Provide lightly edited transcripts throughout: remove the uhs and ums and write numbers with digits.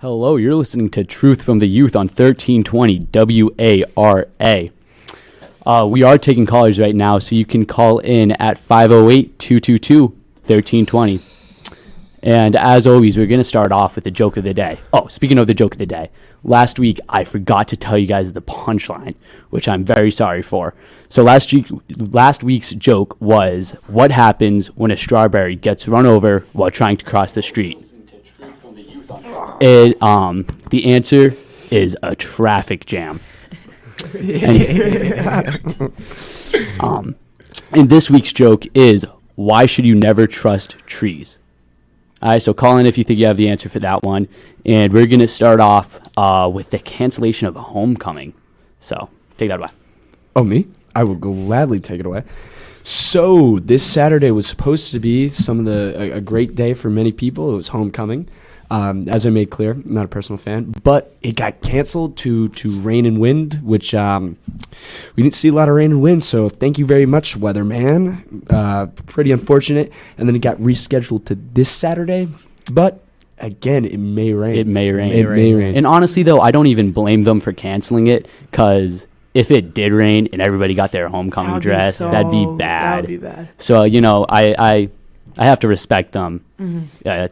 Hello, you're listening to Truth from the Youth on 1320 WARA. We are taking callers right now, so you can call in at 508-222-1320. And as always, we're going to start off with the joke of the day. Oh, speaking of the joke of the day, last week I forgot to tell you guys the punchline, which I'm very sorry for. So last week's joke was, what happens when a strawberry gets run over while trying to cross the street? The answer is a traffic jam. And this week's joke is, why should you never trust trees? All right, so call in if you think you have the answer for that one. And we're going to start off with the cancellation of homecoming. So take that away. Oh, me? I will gladly take it away. So this Saturday was supposed to be a great day for many people. It was homecoming. As I made clear, I'm not a personal fan, but it got canceled to rain and wind, which we didn't see a lot of rain and wind, so thank you very much, weatherman. Pretty unfortunate. And then it got rescheduled to this Saturday, but again, it may rain. It may rain. And honestly, though, I don't even blame them for canceling it, because if it did rain and everybody got their homecoming dress, that'd be bad. That would be bad. So, I have to respect them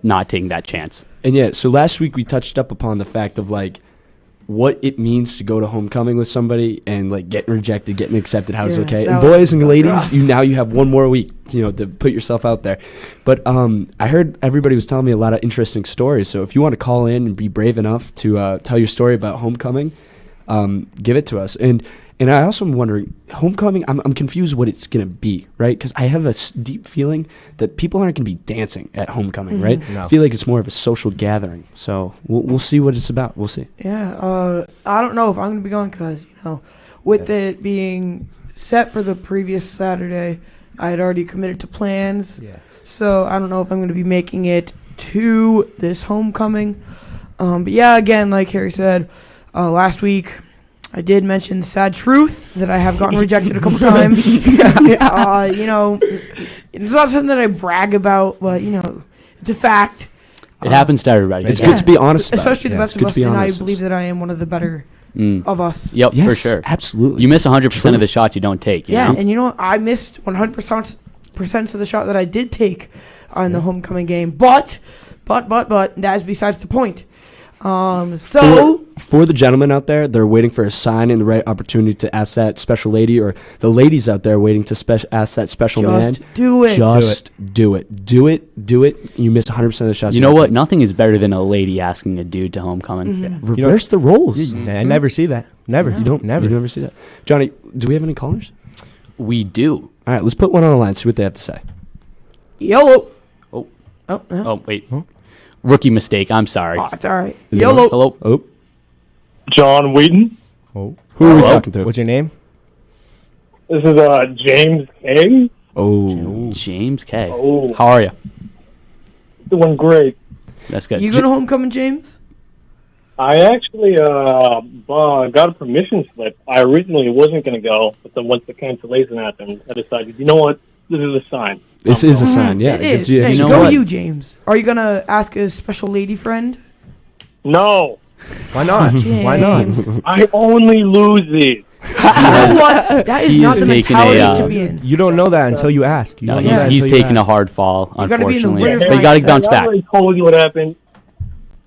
not taking that chance. And yeah, so last week we touched up upon the fact of what it means to go to homecoming with somebody and getting rejected, getting accepted, how it's okay. And boys and ladies, you have one more week, to put yourself out there. But I heard everybody was telling me a lot of interesting stories. So if you want to call in and be brave enough to tell your story about homecoming, give it to us. And I also am wondering, homecoming, I'm confused what it's going to be, right? Because I have a deep feeling that people aren't going to be dancing at homecoming, right? No. I feel like it's more of a social gathering. So we'll see what it's about. We'll see. Yeah, I don't know if I'm going to be going because, with it being set for the previous Saturday, I had already committed to plans. Yeah. So I don't know if I'm going to be making it to this homecoming. But yeah, again, like Harry said, last week, I did mention the sad truth that I have gotten rejected a couple times. It's not something that I brag about, but, it's a fact. It happens to everybody. It's good to be honest about especially the best of us, and I honest. believe that I am one of the better of us. Yep, Yes, for sure. absolutely. You miss 100% of the shots you don't take. You know? And I missed 100% of the shot that I did take on the homecoming game. But that is besides the point. For the gentlemen out there, they're waiting for a sign and the right opportunity to ask that special lady, or the ladies out there waiting to ask that special man. Just do it. Just do it. Do it. You missed 100% of the shots. You know what? Nothing is better than a lady asking a dude to homecoming. Mm-hmm. Yeah. Reverse the roles. I never see that. Never. You don't. Never. You never see that. Johnny, do we have any callers? We do. All right, let's put one on the line. See what they have to say. YOLO. Oh, wait. Huh? Rookie mistake. I'm sorry. Oh, it's all right. Is it YOLO. Hello? Oh, John Wheaton. Oh. who are we Hello? talking to? What's your name? This is James K. Oh, James K. Oh. How are you? Doing great. That's good. You going to homecoming, James? I actually got a permission slip. I originally wasn't going to go, but then once the cancellation happened, I decided, you know what? This is a sign. this is a sign. Yeah, It is. gives Hey, you know go what? you, James. Are you going to ask a special lady friend? No, Why not? Why not? James. I only lose these. What? That is He not is the taking mentality a, to be in. You don't know that until you ask. You No, don't know that he's until you taking a ask. hard fall, You gotta be in the unfortunately. winner's But you got to mindset. bounce I back. already told you what happened.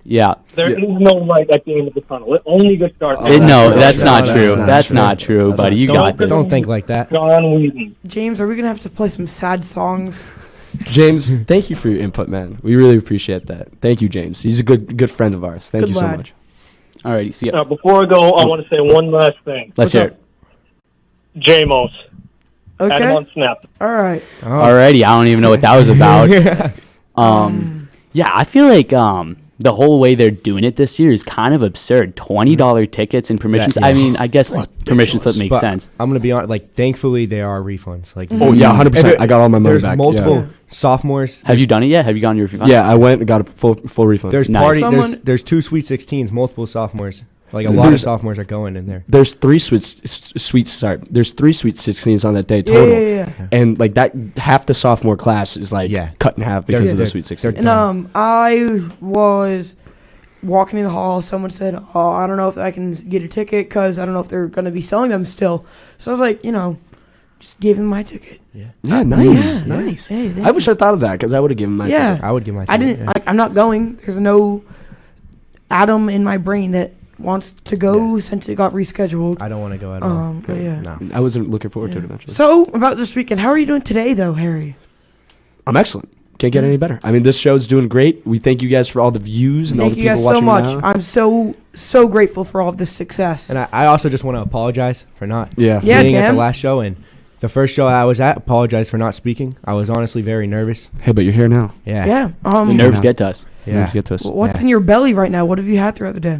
Yeah. There is no light at the end of the tunnel. It only gets dark. No, that's not that's true. not That's true. not true, That's buddy. not You true. got this. Don't think like that. John Wheaton. James, are we going to have to play some sad songs? James, thank you for your input, man. We really appreciate that. Thank you, James. He's a good friend of ours. Thank Good you so lad. much. All righty. See ya. Before I go, I want to say one last thing. Let's hear it. JMOS. Add him Okay. on Snap. All right. Alrighty. I don't even know what that was about. Yeah, I feel like the whole way they're doing it this year is kind of absurd. $20 tickets and permissions. Yeah. I mean, I guess permission slip makes But sense. I'm gonna be honest. Thankfully, there are refunds. Oh yeah, 100%. I got all my money There's back. multiple sophomores. Have you done it yet? Have you gotten your refund? Yeah, I went and got a full refund. There's Nice. party. There's two Sweet 16s, multiple sophomores. Like a lot of There's- sophomores are going in there. There's three Sweet 16s on that day total. Yeah. And that half the sophomore class is cut in half because of the They're- Sweet they're 16. And I was walking in the hall, someone said, "Oh, I don't know if I can get a ticket because I don't know if they're going to be selling them still." So I was like, just gave him my ticket. Yeah, nice, Yeah. nice. Hey, thank I wish you. I thought of that because I would have given my Yeah. ticket. I would give my. I didn't. Yeah. I'm not going. There's no atom in my brain that wants to go since it got rescheduled. I don't want to go at all. But yeah. No. I wasn't looking forward to Yeah. it eventually. So about this weekend, how are you doing today, though, Harry? I'm excellent. Can't get any better. I mean, this show's doing great. We thank you guys for all the views and all Thank the you people guys so watching much. now. I'm so grateful for all of this success. And I also just want to apologize for not Yeah. Yeah, being at Dan. the last show and the first show I was at. Apologize for not speaking. I was honestly very nervous. Hey, but you're here now. Yeah. Yeah. The nerves get to us. Yeah. Nerves get to us. What's Yeah. in your belly right now? What have you had throughout the day?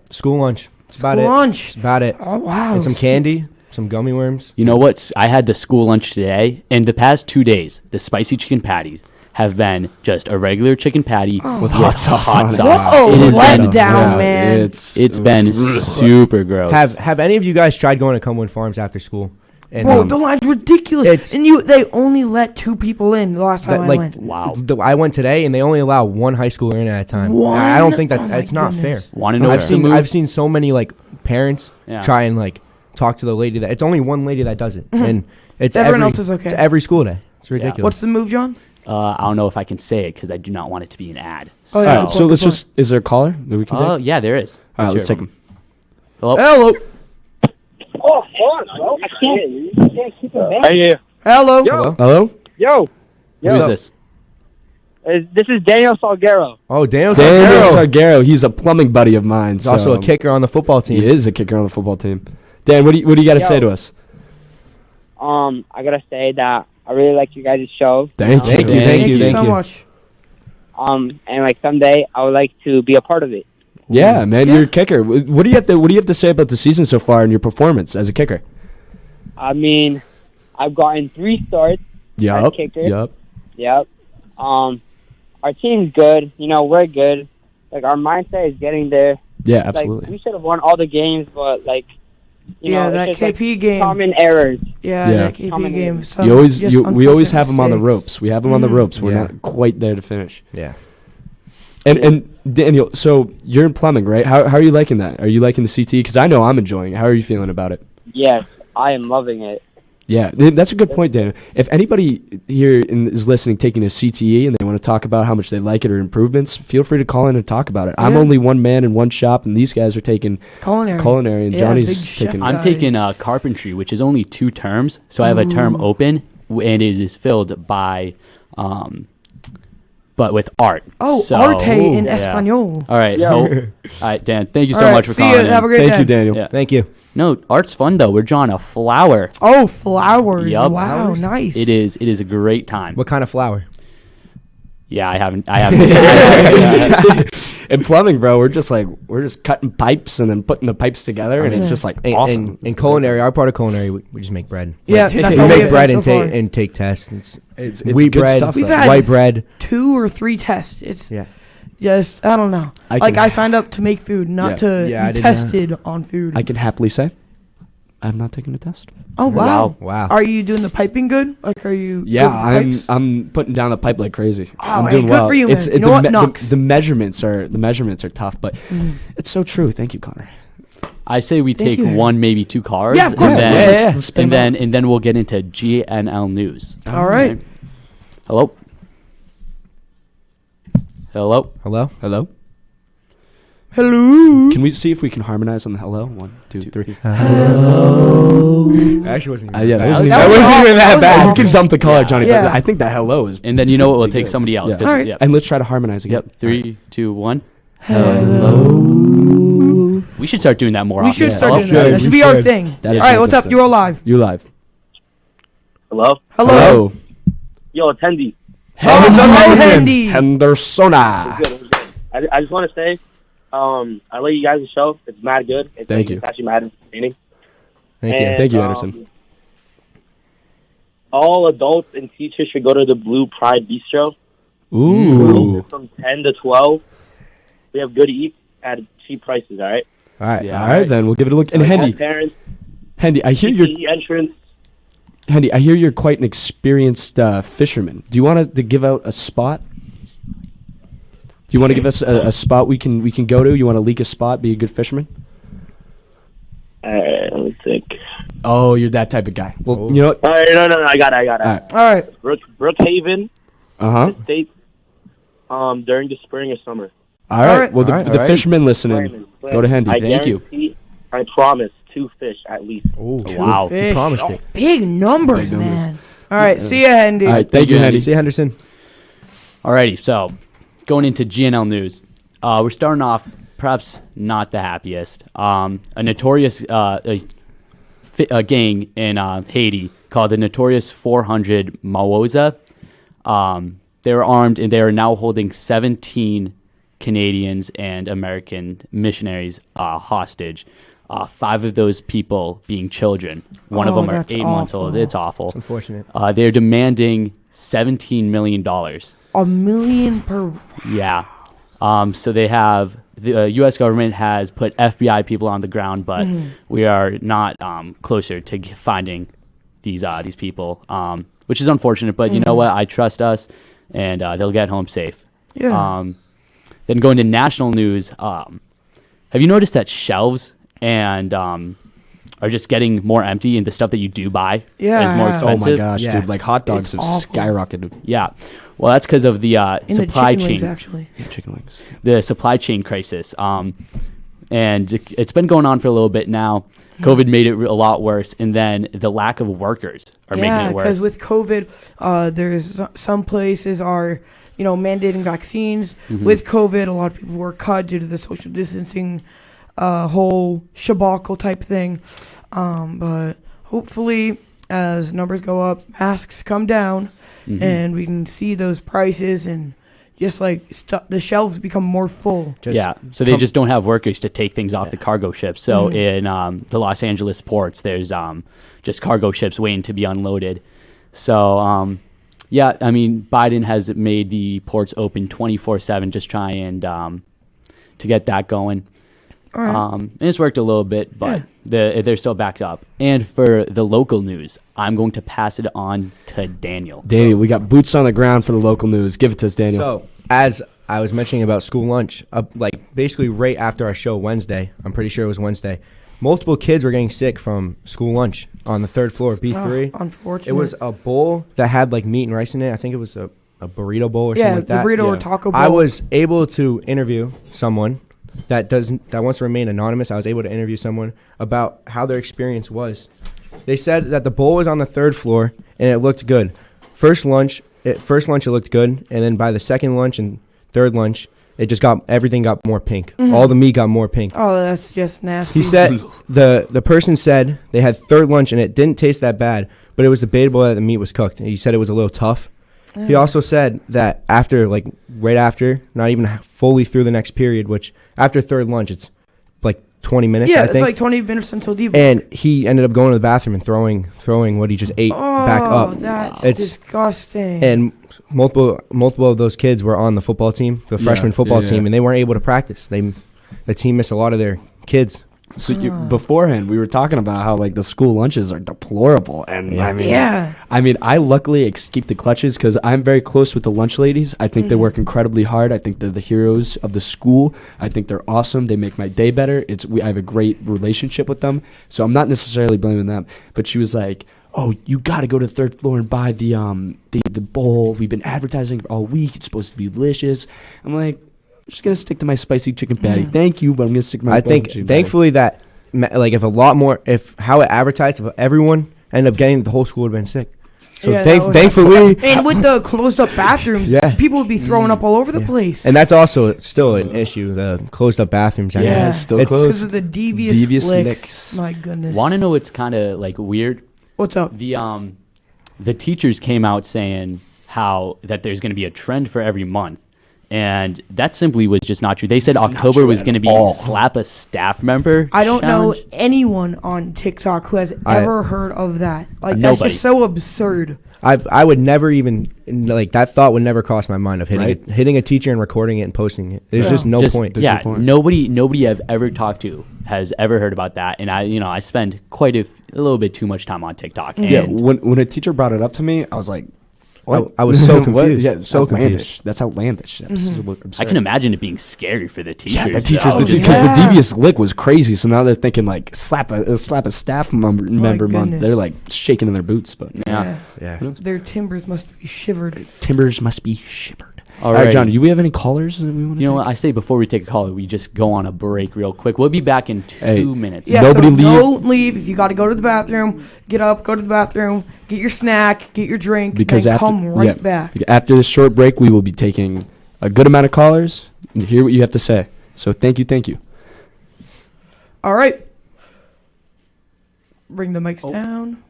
School lunch. That's about School it. lunch. That's about it. Oh wow. And some candy, some gummy worms. You know what? I had the school lunch today. In the past 2 days, the spicy chicken patties have been just a regular chicken patty With hot sauce on it. Whoa, It has let been- down, man. It's been super gross. Have any of you guys tried going to Cumberland Farms after school? And Whoa, the line's ridiculous. it's- And they only let 2 people in the last time I went. Wow. I went today and they only allow one high schooler in at a time. One? I don't think that Oh my it's not goodness. fair. Want to know I've what's the seen move? I've seen so many like parents Yeah. try and like talk to the lady that it's only one lady that does it, and it's Everyone every, else is okay. It's every school day. It's ridiculous. What's the move, John? I don't know if I can say it because I do not want it to be an ad. Oh, All yeah. right, so let's just. Is there a caller that we can Oh, take? yeah, there is. All right, let's take him. Hello? Hello. Oh, hold on, bro. I can't keep it. Hey, Hello. Hello? Hello? Yo, Who is this? this is Daniel Salguero. Oh, Daniel Daniel Salguero. Sargero. He's a plumbing buddy of mine. He's also a kicker on the football team. He is a kicker on the football team. Dan, what do you got to Yo. say to us? I gotta say that I really like you guys' show. Thank you. Thank you, Thank you thank so you. much. And like someday I would like to be a part of it. Yeah, man, Yeah. you're a kicker. What do you have to say about the season so far and your performance as a kicker? I mean, I've gotten 3 starts. Yup. kicker. Yup. Yep. Our team's good. We're good. Like our mindset is getting there. Yeah, Like absolutely. we should have won all the games, but like, Yeah, it's that just, like, KP game. common errors. Yeah, Yeah. that KP Common game. name. Some You always, just we always unfortunate have him on the mistakes. ropes. We have him on the Mhm. ropes. We're Yeah. not quite there to finish. Yeah. And Daniel, so you're in plumbing, right? How are you liking that? Are you liking the CT? Because I know I'm enjoying it. How are you feeling about it? Yes, I am loving it. Yeah, that's a good point, Daniel. If anybody here is listening, taking a CTE, and they want to talk about how much they like it or improvements, feel free to call in and talk about it. I'm Yeah. only one man in one shop, and these guys are taking culinary, and Yeah, Johnny's big chef taking. guy. I'm Guys. taking carpentry, which is only 2 terms. So I have a term Ooh. open, and it is filled by, but with art. Oh, So- arte in Yeah. Espanol. All right. Yo. All right, Dan. Thank you so All right, much for see calling. ya. in. Have a great Thank day. you, Daniel. Yeah. Thank you. No, art's fun though. We're drawing a flower. Oh, flowers. Yup. Wow, Flowers? nice. It is a great time. What kind of flower? Yeah, I haven't. Yeah. In plumbing, bro, we're just cutting pipes and then putting the pipes together, and it's Yeah. just like In, awesome. in culinary, our part of culinary, we just make bread. Yeah, Like, that's we all we make have bread so and far. take tests. It's It's wheat good bread, stuff, We've though. had- white bread. 2 or 3 tests. It's Yeah. just I don't know. I I signed up to make food, not Yeah. to Yeah, I be did tested on food. I can happily say, I've not taken a test. Oh wow. Wow. Are you doing the piping good? Like, are you? Yeah, good with pipes? I'm putting down the pipe like crazy. Oh, I'm hey, doing good well. for you, It's man. You know the, what? me- Knocks. the measurements are tough, but Mm. it's so true. Thank you, Connor. I say we Thank take you. 1, maybe 2 cards. Yeah, of course. And then, Yeah, let's spin 'em and then we'll get into GNL news. All right. Hello. Hello. Hello? Hello. Hello. Can we see if we can harmonize on the hello? 1, 2, 3. Actually, wasn't Yeah, that wasn't, that even, was that even that bad. You can dump the caller, Johnny, Yeah. but I think that hello is. And then you know what? We'll take good. somebody else. Yeah. 'cause- All right. Yep. And let's try to harmonize again. Yep. 3, 2, 1. Hello. We should start doing that more We often. should start Hello? doing that. That We should be our should. thing. That is All right, what's up? fantastic. You're alive. You live. Hello? Hello. Yo, attendee. Hello, Handy. Hendersona. Good, it was good. I just want to say, I like you guys' show. It's mad good. Thank you. It's actually mad entertaining. Thank you. And, Thank you, Anderson. All adults and teachers should go to the Blue Pride Bistro. Ooh. From 10 to 12. We have good eats at cheap prices, all right? All right. Yeah. All right, then we'll give it a look. And All Hendy, parents, Hendy, I hear you're PPE entrance. Hendy, I hear you're quite an experienced fisherman. Do you want to give out a spot? you want to give us a spot we can go to? You want to leak a spot? Be a good fisherman? Let me think. Oh, you're that type of guy. Well, you know what? No, I got it. All right. Brookhaven, Uh-huh. the States, during the spring or summer. All right. right. Well, the All right. fishermen listening, go to Hendy. Thank you. I promise 2 fish at least. Oh, Wow. You Fish. promised Oh, it. big numbers, Big numbers. man. All right. See ya, Hendy. All right. Thank you, Hendy. See you, Henderson. Alrighty, so going into GNL news, we're starting off perhaps not the happiest. A notorious gang in Haiti called the Notorious 400 Mawoza. They were armed and they are now holding 17 Canadians and American missionaries hostage. 5 of those people being children. One of Oh, them are that's 8 months old. awful. It's awful. Unfortunate. They're demanding $17 million. $1 million per. Yeah. So they have the U.S. government has put FBI people on the ground, but we are not closer to finding these people, which is unfortunate. But you know what? I trust us, and they'll get home safe. Yeah. Then going to national news, have you noticed that shelves and are just getting more empty, and the stuff that you do buy is more Yeah. expensive? Oh my gosh, Yeah. dude! Like hot dogs have It's awful. skyrocketed. Yeah. Well, that's because of the In the supply chicken wings, chain. actually. Chicken wings. The supply chain crisis. And it's been going on for a little bit now. COVID made it a lot worse, and then the lack of workers are making Yeah, it worse. because with COVID, there's some places are mandating vaccines. With COVID, a lot of people were cut due to the social distancing, whole shabacle type thing. But hopefully, as numbers go up, masks come down, and we can see those prices and just like the shelves become more full. Yeah, so they just don't have workers to take things off the cargo ships. So in the Los Angeles ports, there's just cargo ships waiting to be unloaded. So yeah, I mean, Biden has made the ports open 24/7, just trying to get that going. All right. And it's worked a little bit, but they're still backed up. And for the local news, I'm going to pass it on to Daniel. Daniel, we got boots on the ground for the local news. Give it to us, Daniel. So, as I was mentioning about school lunch, like basically right after our show Wednesday, I'm pretty sure it was Wednesday, multiple kids were getting sick from school lunch on the 3rd floor, B3. Unfortunate. It was a bowl that had like meat and rice in it. I think it was a burrito bowl or something like that. the burrito or Yeah. taco bowl. I was able to interview someone that wants to remain anonymous. I was able to interview someone about how their experience was. They said that the bowl was on the 3rd floor and it looked good. First lunch it looked good, and then by the second lunch and third lunch, everything got more pink. All the meat got more pink. Oh, that's just nasty. He said the person said they had third lunch and it didn't taste that bad, but it was debatable that the meat was cooked. He said it was a little tough. He also said that right after, not even fully through the next period, which after third lunch, it's like 20 minutes, I think. It's like 20 minutes until debook. And he ended up going to the bathroom and throwing what he just ate back up. Oh, that's It's- disgusting. And multiple of those kids were on the football team, the freshman football team, and they weren't able to practice. The team missed a lot of their kids. So beforehand, we were talking about how like the school lunches are deplorable, and I mean, I luckily escaped the clutches because I'm very close with the lunch ladies. I think they work incredibly hard. I think they're the heroes of the school. I think they're awesome. They make my day better. I have a great relationship with them, so I'm not necessarily blaming them. But she was like, "Oh, you got to go to the 3rd floor and buy the bowl. We've been advertising it all week. It's supposed to be delicious." I'm like, I'm just gonna stick to my spicy chicken patty. Thank you, but I'm gonna stick to my. I think thankfully that if how it advertised, if everyone ended up getting, the whole school would have been sick. So thankfully, and with the closed up bathrooms, Yeah. people would be throwing up all over the place. and that's also still an issue. The closed up bathrooms. I Yeah, know. it's still It's- closed. because of the devious Devious licks. licks. My goodness. Want to know what's kind of like weird? What's up? The teachers came out saying how that there's going to be a trend for every month. And that simply was just not true. They said October was going to be slap a staff member. I don't know challenge. anyone on TikTok who has ever heard of that. Like that's Nobody. just so absurd. I would never even that thought would never cross my mind of Right. hitting a teacher and recording it and posting it. There's Yeah. just no point. There's Yeah, no point. nobody I've ever talked to has ever heard about that. And I spend quite a little bit too much time on TikTok. And Yeah, when a teacher brought it up to me, I was like, I was so What? confused. Yeah, So outlandish. That's outlandish. That's I can imagine it being scary for the teachers. Yeah, the teachers, though. because the devious lick was crazy. So now they're thinking like slap a staff member month. goodness. They're like shaking in their boots, but Yeah. Yeah. Their timbers must be shivered. timbers must be shivered. All All right, right, John. Do we have any callers that we want to? You know what? I say before we take a call, we just go on a break real quick. We'll be back in 2 minutes. Yeah, Nobody so leave. don't leave. If you got to go to the bathroom, get up, go to the bathroom, get your snack, get your drink, Because then after, come right yeah, back. after this short break, we will be taking a good amount of callers and hear what you have to say. So thank you. All right. Bring the mics down.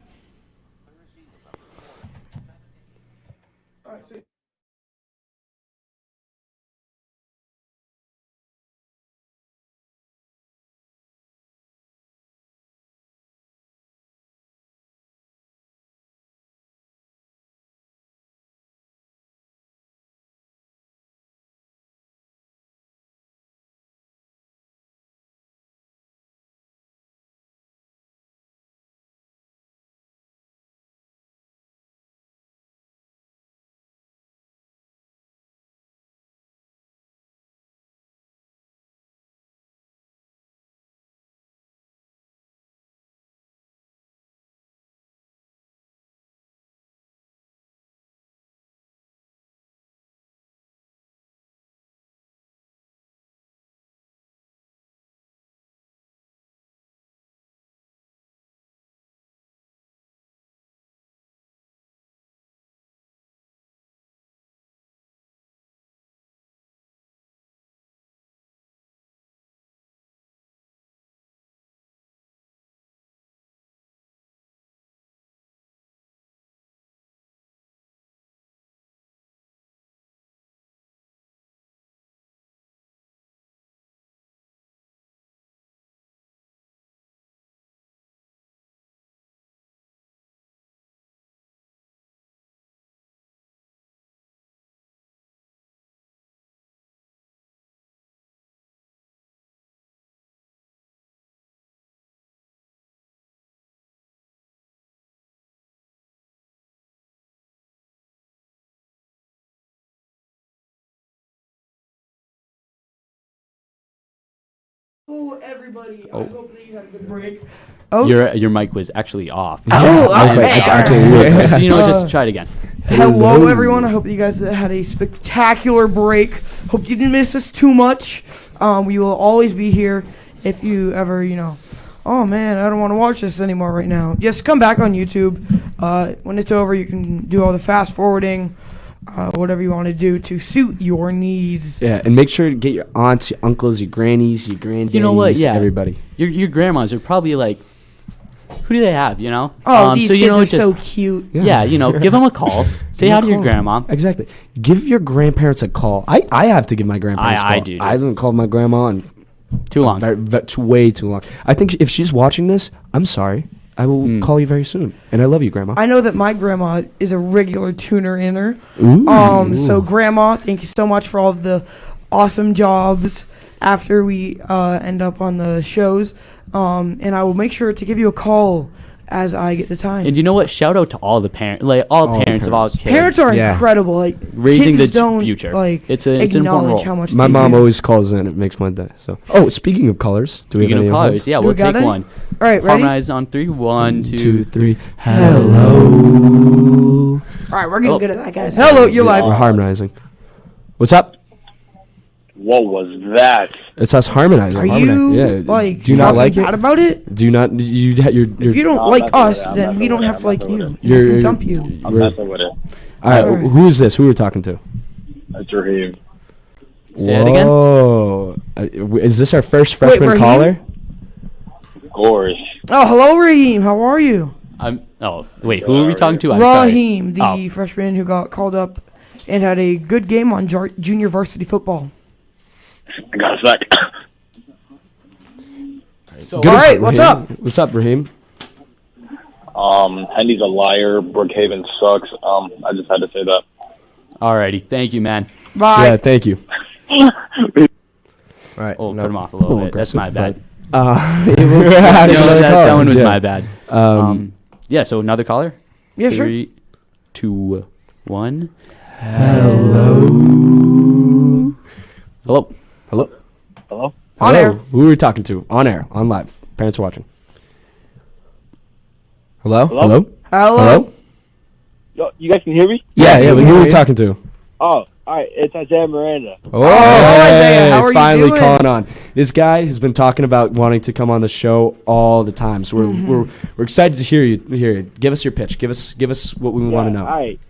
Hello, everybody. I hope that you had a good break. Oh, Your mic was actually off. I was like, I can't hear it. So you know what? Just try it again. hello, everyone. I hope that you guys had a spectacular break. Hope you didn't miss us too much. We will always be here if you ever, oh man, I don't want to watch this anymore right now. Just come back on YouTube. When it's over, you can do all the fast forwarding, whatever you want to do to suit your needs. Yeah, and make sure to get your aunts, your uncles, your grannies, your granddaddies, You know what? Yeah. everybody. Your grandmas are probably like, who do they have? Oh, these so, kids are just, so cute. Yeah, give them a call. Say Give hi them to a your call. grandma. Exactly. Give your grandparents a call. I have to give my grandparents a call. I do, too. I haven't called my grandma in Too long. way too long. I think if she's watching this, I'm sorry. I will call you very soon. And I love you, Grandma. I know that my grandma is a regular tuner-inner. Ooh. So grandma, thank you so much for all of the awesome jobs after we end up on the shows. And I will make sure to give you a call as I get the time. And you know what? Shout out to all the parents, like all parents of all kids. Parents are incredible. Like raising kids the don't, future. Like it's an important acknowledge role. how much My they mom do. always calls in. It makes my day. So, speaking of colors, do we Speaking have any of colors, yeah, Do we'll we got take any? one. All right, ready? Harmonize on 3. 1, 2, 3. Hello. All right, we're getting Oh. good at that, guys. Hello, you're live. We're harmonizing. What's up? What was that? It's us harmonizing. Are you Yeah. like do you not talking like it? bad about it? Do you not? You're. If you don't No, like I'm messing with us, it. I'm then messing we don't with it. have I'm to like messing you. with We You're- can dump you. I'm messing with it. All right. Alright. Who is this? Who are we talking to? That's Raheem. Say it again. Whoa. Is this our first freshman Raheem? caller? Of course. Oh, hello, Raheem. How are you? Wait, who are we talking to? I'm sorry. Raheem, the Oh. freshman who got called up and had a good game on junior varsity football. I got a sec. So, All right, what's Raheem. up? What's up, Raheem? Hendy's a liar. Brookhaven sucks. I just had to say that. alrighty, thank you, man. Bye. Yeah, thank you. All right. Oh, no. cut him off a little bit. That's my aggressive, bad. that That one was my bad. Yeah, so another caller. Yeah, sure. 3, 2, 1. Hello. Hello. Hello. Hello? On air. Who are we talking to? On air. On live. Parents are watching. Hello? Hello. Hello. Yo, you guys can hear me? Yeah. Who are we you. talking to? Oh, all right. It's Isaiah Miranda. Oh, Isaiah, how are you finally doing? calling on. This guy has been talking about wanting to come on the show all the time. So we're excited to hear you. Give us your pitch. Give us what we want to know. All right.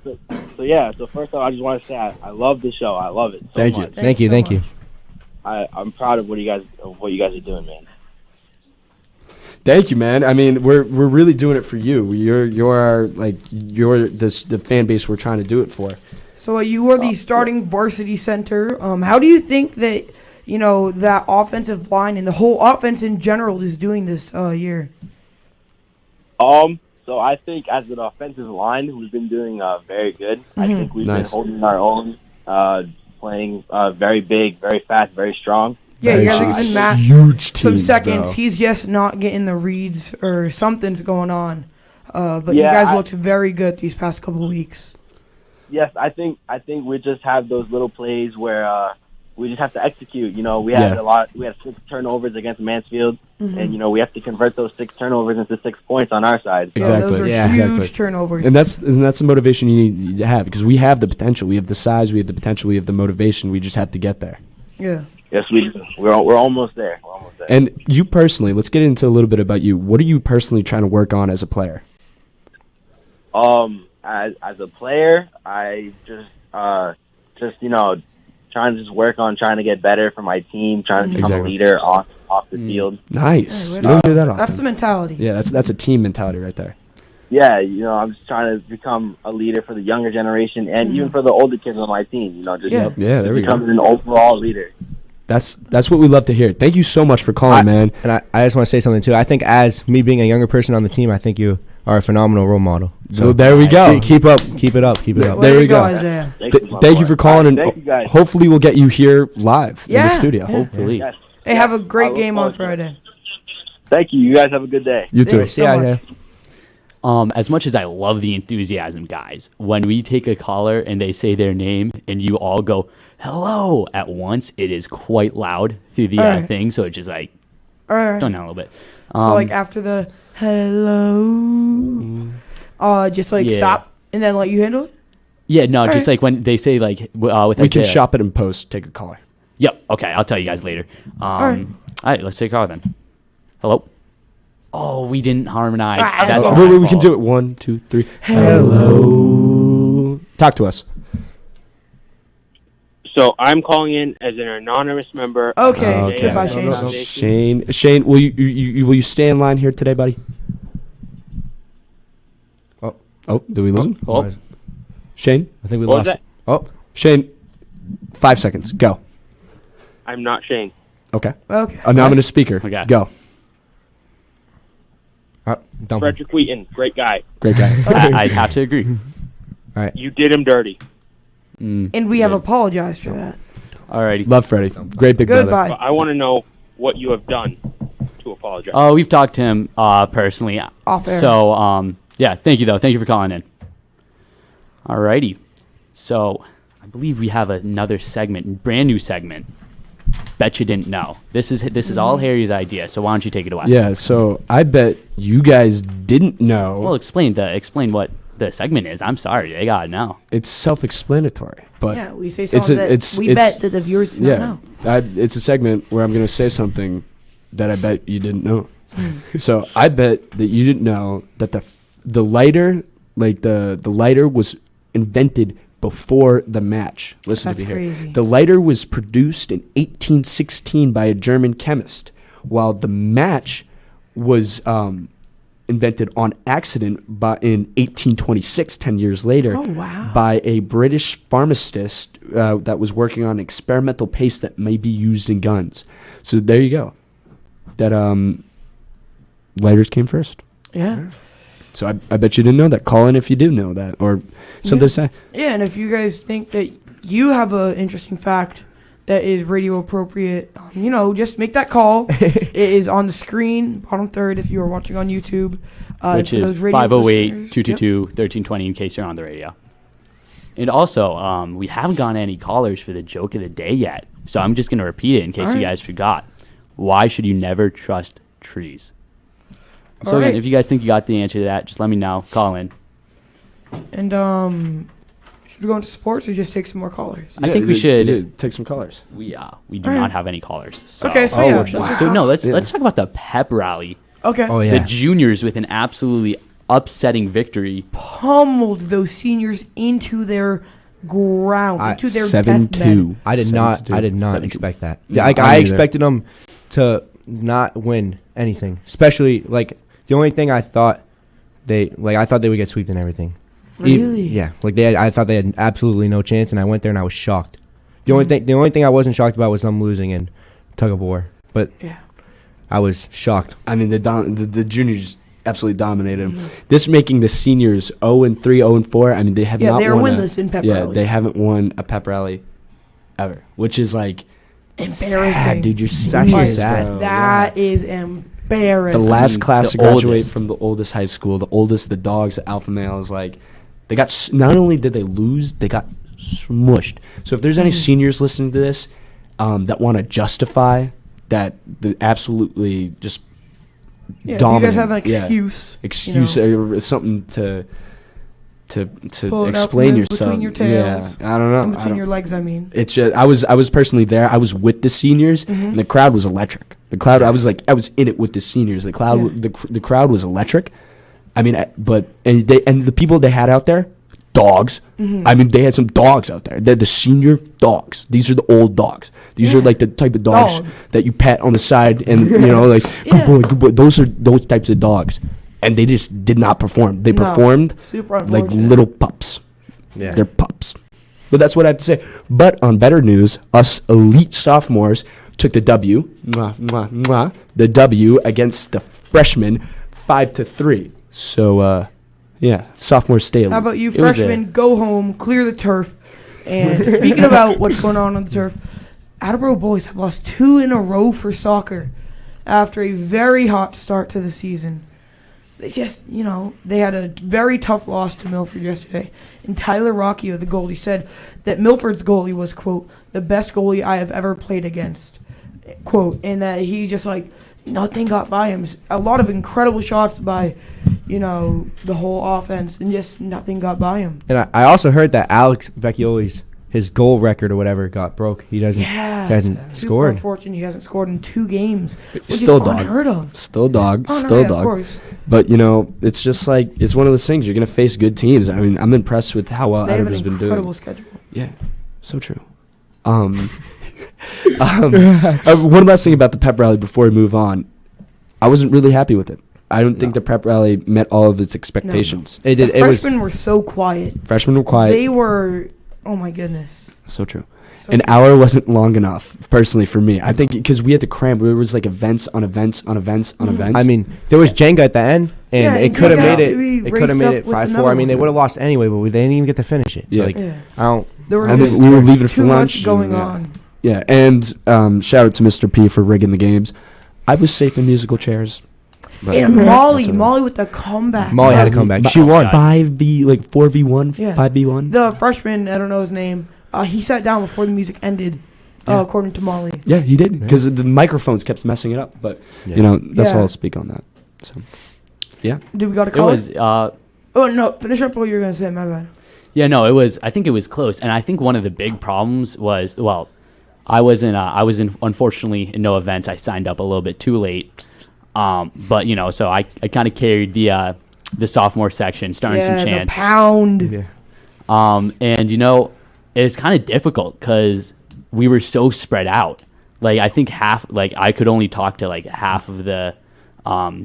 So first off, I just want to say I love the show. I love it so Thank you. much. Thank you. so Thank you. much. I'm proud of what you guys are doing, man. Thank you, man. I mean, we're really doing it for you. You're the fan base we're trying to do it for. So you are the starting varsity center. How do you think that that offensive line and the whole offense in general is doing this year? So I think as an offensive line, we've been doing very good. I think we've been holding our own, playing very big, very fast, very strong. Yeah, you guys are giving Matt huge some teams, seconds. though. He's just not getting the reads or something's going on. But you Yeah, guys looked very good these past couple of weeks. Yes, I think we just have those little plays where we just have to execute. We had we had 6 turnovers against Mansfield, and we have to convert those 6 turnovers into 6 points on our side. Yeah, Exactly. those are Yeah, huge exactly. turnovers. And that's the motivation you need to have, because we have the potential, we have the size, we have the potential, we have the motivation. We just have to get there. Yeah. Yes, we're almost there. We're almost there. And you personally, let's get into a little bit about you. What are you personally trying to work on as a player? As a player, I just trying to just work on trying to get better for my team, trying to become a leader off the field. Nice. Yeah, You don't do that often. That's the mentality. Yeah, that's a team mentality right there. Yeah, I'm just trying to become a leader for the younger generation and even for the older kids on my team. Yeah, there we go. becoming an overall leader. That's what we love to hear. Thank you so much for calling, man. And I just want to say something, too. I think as me being a younger person on the team, I think you are a phenomenal role model. So there we go. Keep it up. Keep it up. Yeah, Way there to we go. Isaiah. Thank you for calling, Thank you, guys. and hopefully we'll get you here live in the Yeah, studio. yeah. Hopefully. Yes. Hey, have a I great look game on forward to it. Friday. Thank you. You guys have a good day. You too. Thanks so much. As much as I love the enthusiasm, guys, when we take a caller and they say their name and you all go hello at once, it is quite loud through the Alright. thing. So it's just like, All right. don't know a little bit. So like after the hello, just like Yeah. stop and then let you handle it. yeah, no, Alright. just like when they say like with We can Isaiah. shop it in post. Take a caller. Yep. Okay, I'll tell you guys later. Alright. All right, let's take a call then. Hello. Oh, we didn't harmonize. Ah, That's well, my we can fault. do it. 1, 2, 3. Hello. Talk to us. So I'm calling in as an anonymous member. Okay. Okay. Goodbye, No, Shane. no. Shane, will you stay in line here today, buddy? Oh, did we lose him? Oh, Shane? I think we What was lost. that? Oh, Shane, 5 seconds. Go. I'm not Shane. Okay. Okay. Anonymous speaker. Okay. Go. dumb. Frederick Wheaton, great guy. Great guy. I'd have to agree. You did him dirty. And we have apologized for that. Alrighty. Love Freddie. Great big brother. Goodbye. But I want to know what you have done to apologize. Oh, we've talked to him personally. Off air. So, yeah, thank you, though. Thank you for calling in. Alrighty. So, I believe we have another segment, brand new segment. Bet you didn't know. This is all Harry's idea, so why don't you take it away? Yeah, so I bet you guys didn't know. Well, explain what the segment is. I'm sorry. They got to know. It's self-explanatory, but Yeah, we say something we bet that the viewers do not know. It's a segment where I'm going to say something that I bet you didn't know. So I bet that you didn't know that the lighter, like the lighter, was invented before the match. Listen That's to me crazy. here. The lighter was produced in 1816 by a German chemist, while the match was invented on accident in 1826, 10 years later, Oh, wow. by a British pharmacist that was working on experimental paste that may be used in guns. So there you go. That lighters came first. Yeah. So I bet you didn't know that. Call in if you do know that, or something to say. Yeah, and if you guys think that you have an interesting fact that is radio appropriate, just make that call. It is on the screen, bottom third, if you are watching on YouTube. Which for is those radio listeners. 508-222-1320 in case you're on the radio. And also, we haven't gotten any callers for the joke of the day yet. So I'm just going to repeat it in case you guys forgot. Why should you never trust trees? So again, if you guys think you got the answer to that, just let me know. Call in. And should we go into sports or just take some more callers? I think we should take some callers. We do not have any callers. So. Okay, so let's talk about the pep rally. Okay. Oh yeah. The juniors with an absolutely upsetting victory. Pummeled those seniors into their ground, into their 7-2. I did not 7-2. expect that. Yeah, Like I expected them to not win anything, especially like the only thing I thought they would get swept and everything. Really? Yeah. Like I thought they had absolutely no chance, and I went there and I was shocked. The only thing I wasn't shocked about was them losing in tug of war, but I was shocked. I mean, the juniors absolutely dominated them. This making the seniors 0-3, 0-4. I mean, they have not they're won winless in pep rallies. they haven't won a pep rally ever, which is like embarrassing. sad, dude. You're actually serious, sad. bro. That is embarrassing. The last class to The graduate oldest. from the oldest high school, the dogs, the alpha males, like they got. Not only did they lose, they got smushed. So if there's any seniors listening to this that want to justify that, the absolutely just if you dominant. guys have an excuse, or something to pull it out explain from yourself. between your tails. Yeah, I don't know. in between your legs, I mean. It's just I was personally there. I was with the seniors, and the crowd was electric. The crowd, I was in it with the seniors. The crowd was electric. I mean, and the people they had out there, dogs. I mean, they had some dogs out there. They're the senior dogs. These are the old dogs. These are like the type of dogs that you pat on the side and like good boy. Those are those types of dogs, and they just did not perform. They performed super like unfortunate. little pups. Yeah. They're pups. But that's what I have to say. But on better news, us elite sophomores took the W. The W against the freshmen 5-3. So sophomores stay elite. How about you freshmen? Go home, clear the turf. And speaking about what's going on the turf, Attleboro boys have lost 2 in a row for soccer after a very hot start to the season. They just, they had a very tough loss to Milford yesterday. And Tyler Rocchio, the goalie, said that Milford's goalie was, quote, the best goalie I have ever played against, quote, and that he just, nothing got by him. A lot of incredible shots by, the whole offense, and just nothing got by him. And I also heard that Alex Vecchioli's his goal record or whatever got broke. He hasn't scored. Unfortunately, he hasn't scored in 2 games, which Still is unheard of. Still dog. Oh, no, Still yeah, dog. Of course. But it's just it's one of those things. You're gonna face good teams. I mean, I'm impressed with how well They have an Attleboro's been doing. incredible schedule. Yeah, so true. One last thing about the pep rally before we move on. I wasn't really happy with it. I don't think the prep rally met all of its expectations. The freshmen were so quiet. Freshmen were quiet. They were, oh my goodness. So true. An hour wasn't long enough, personally, for me. I think because we had to cram. There was events on events on events on events. I mean, there was Jenga at the end, and it could have made it. It could have made it 5-4. I mean, they would have lost anyway, but they didn't even get to finish it. Yeah. I don't. There were and we were leaving for too lunch. much going on. Yeah, and shout out to Mr. P for rigging the games. I was safe in musical chairs. And Molly with the comeback. Molly had a comeback. She won. 4v1, Yeah. 5v1. The freshman, I don't know his name. He sat down before the music ended, according to Molly. Yeah, he did because the microphones kept messing it up. But that's all I'll speak on that. So, yeah. Did we got a call? It was. Oh no! Finish up what you were gonna say. My bad. Yeah, no, it was. I think it was close, and I think one of the big problems was I was in unfortunately in no events. I signed up a little bit too late. But so I kind of carried the sophomore section, starting some chants. The pound. Yeah. And it's kind of difficult because we were so spread out. I think I could only talk to half of the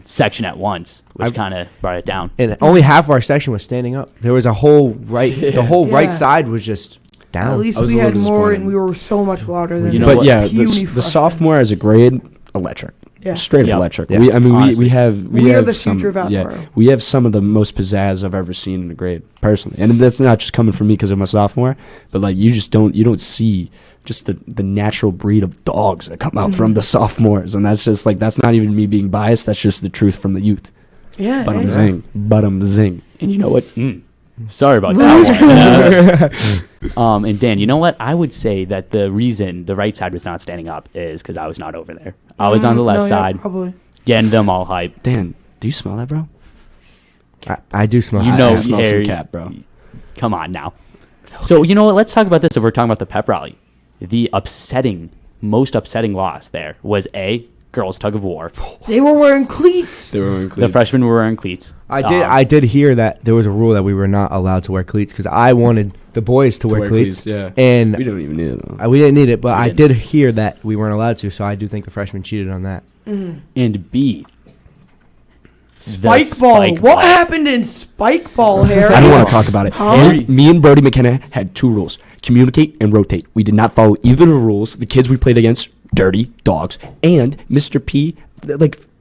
section at once, which kind of brought it down. And only half of our section was standing up. There was a whole the whole right side was just down. At least we had more, and we were so much louder than. But the sophomore as a grade, electric. Yeah. Straight electric. Yeah. We are the future of Attleboro. Yeah, we have some of the most pizzazz I've ever seen in a grade, personally. And that's not just coming from me because I'm a sophomore, but you don't see just the natural breed of dogs that come out from the sophomores, and that's just that's not even me being biased. That's just the truth from the youth. Yeah. But I'm zing. And you know what? Sorry about that one. And Dan, you know what? I would say that the reason the right side was not standing up is because I was not over there. I was on the left side, getting them all hyped. Dan, do you smell that, bro? I do smell. You know, I smell some cat, bro. Come on now. So you know what? Let's talk about this. If we're talking about the pep rally, the most upsetting loss there was girls tug of war. They were wearing cleats. The freshmen were wearing cleats. I did hear that there was a rule that we were not allowed to wear cleats because I wanted the boys to wear cleats. Yeah, and we don't even need it though. We didn't need it, but I did hear that we weren't allowed to. So I do think the freshmen cheated on that. Mm-hmm. And B. Spike ball. What happened in spike ball, Harry? I don't want to talk about it. Me and Brody McKenna had 2 rules: communicate and rotate. We did not follow either of the rules. The kids we played against, dirty dogs. And Mr. P,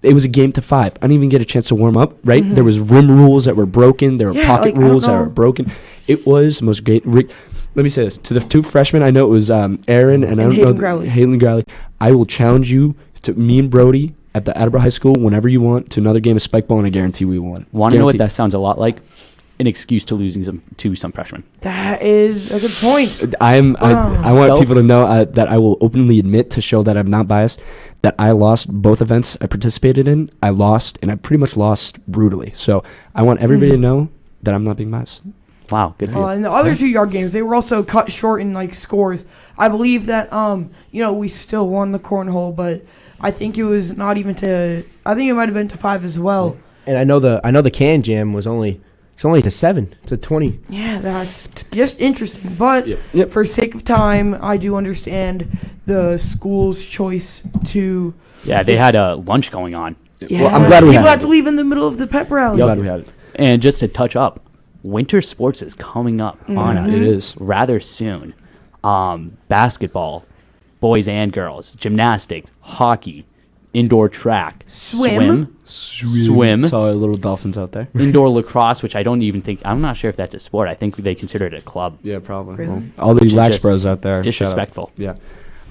it was a game to 5. I didn't even get a chance to warm up, right? Mm-hmm. There was rim rules that were broken. There were pocket rules that were broken. It was the most great. Let me say this. To the 2 freshmen, I know it was Aaron and I don't know. Hayden Growley. I will challenge you to me and Brody at the Attleboro High School whenever you want to another game of spike ball, and I guarantee we won. Want to know what that sounds a lot like? An excuse to losing to some freshmen. That is a good point. I want people to know that I will openly admit, to show that I'm not biased, that I lost both events I participated in. I lost, and I pretty much lost brutally. So I want everybody to know that I'm not being biased. Wow, good for you. And the other 2-yard games, they were also cut short in scores. I believe that we still won the cornhole, but I think it was not even to. I think it might have been to 5 as well. And I know the can jam was only to 7 to 20. Yeah, that's just interesting. But for sake of time, I do understand the school's choice to. Yeah, they had a lunch going on. Yeah, well, I'm glad we people had to leave in the middle of the pep rally. I'm glad we had it. And just to touch up, winter sports is coming up on us. It is rather soon. Basketball, boys and girls, gymnastics, hockey, indoor track, swim. Saw little dolphins out there. Indoor lacrosse, which I'm not sure if that's a sport. I think they consider it a club. Yeah, probably. Really? Well, all the lax bros out there. Disrespectful. Yeah.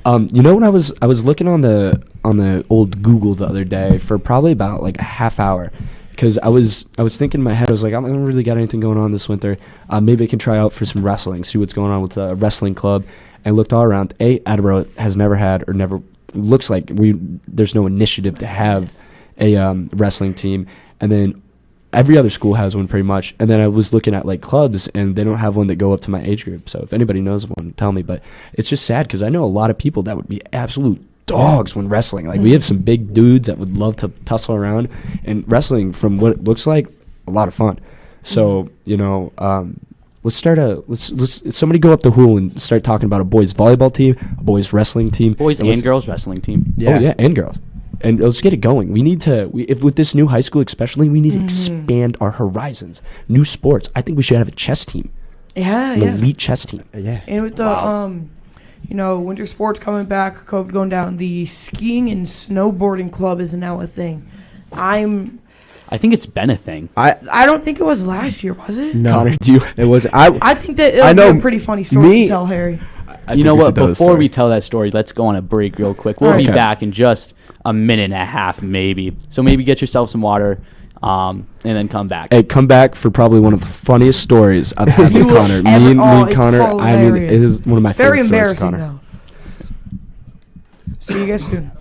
You know, when I was looking on the old Google the other day for probably about a half hour, because I was thinking in my head, I was like, I don't really got anything going on this winter. Maybe I can try out for some wrestling, see what's going on with the wrestling club. And looked all around. Attleboro has never had, or never looks like there's no initiative to have a wrestling team. And then every other school has one pretty much. And then I was looking at clubs, and they don't have one that go up to my age group. So if anybody knows of one, tell me. But it's just sad because I know a lot of people that would be absolute dogs when wrestling. We have some big dudes that would love to tussle around, and wrestling, from what it looks like, a lot of fun. So let's start let's somebody go up the Hool and start talking about a boys volleyball team, a boys wrestling team, boys and girls wrestling team. Yeah. Oh yeah, and girls. And let's get it going. We need to, with this new high school especially, we need to expand our horizons. New sports. I think we should have a chess team. Yeah, An elite chess team. Yeah. And with the winter sports coming back, COVID going down, the skiing and snowboarding club is now a thing. I think it's been a thing. I don't think it was last year, was it? No, Connor, do you? It was. I think that it'll be a pretty funny story to tell, Harry. You know what? Before we tell that story, let's go on a break real quick. We'll be back in just a minute and a half, maybe. So maybe get yourself some water, and then come back. Hey, come back for probably one of the funniest stories I've had with Connor. Me and Connor. It is one of my favorite stories. Very embarrassing, Connor. though. See you guys soon.